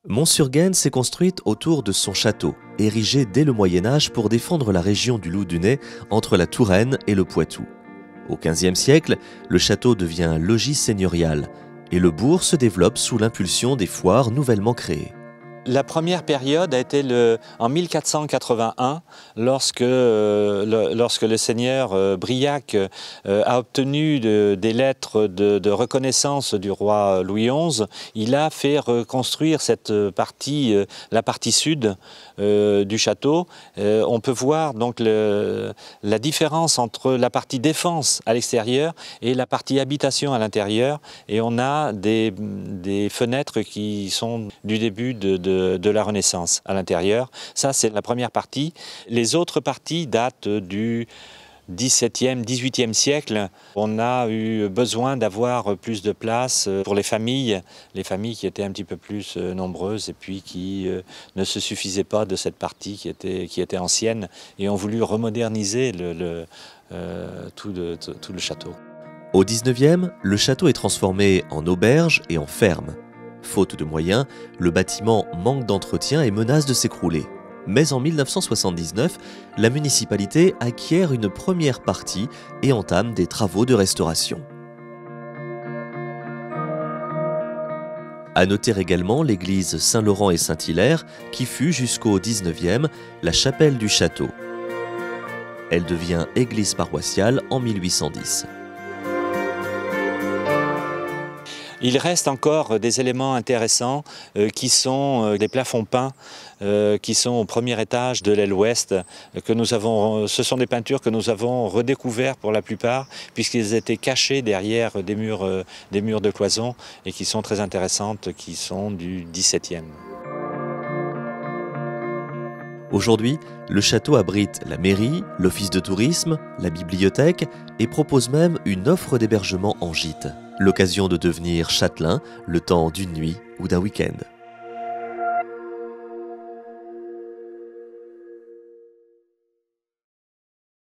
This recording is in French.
Mont-sur-Gaine s'est construite autour de son château, érigé dès le Moyen-Âge pour défendre la région du Loudunais entre la Touraine et le Poitou. Au XVe siècle, le château devient un logis seigneurial et le bourg se développe sous l'impulsion des foires nouvellement créées. La première période a été en 1481, lorsque le seigneur Briac a obtenu des lettres de reconnaissance du roi Louis XI. Il a fait reconstruire cette partie, la partie sud du château. On peut voir donc la différence entre la partie défense à l'extérieur et la partie habitation à l'intérieur. Et on a des fenêtres qui sont du début de la Renaissance à l'intérieur. Ça, c'est la première partie. Les autres parties datent du XVIIe, XVIIIe siècle. On a eu besoin d'avoir plus de place pour les familles qui étaient un petit peu plus nombreuses et puis qui ne se suffisaient pas de cette partie qui était ancienne et ont voulu remoderniser tout le château. Au XIXe, le château est transformé en auberge et en ferme. Faute de moyens, le bâtiment manque d'entretien et menace de s'écrouler. Mais en 1979, la municipalité acquiert une première partie et entame des travaux de restauration. À noter également l'église Saint-Laurent et Saint-Hilaire, qui fut jusqu'au XIXe la chapelle du château. Elle devient église paroissiale en 1810. Il reste encore des éléments intéressants qui sont des plafonds peints qui sont au premier étage de l'aile ouest. Ce sont des peintures que nous avons redécouvertes pour la plupart puisqu'ils étaient cachés derrière des murs de cloison et qui sont très intéressantes, qui sont du XVIIe. Aujourd'hui, le château abrite la mairie, l'office de tourisme, la bibliothèque et propose même une offre d'hébergement en gîte. L'occasion de devenir châtelain le temps d'une nuit ou d'un week-end.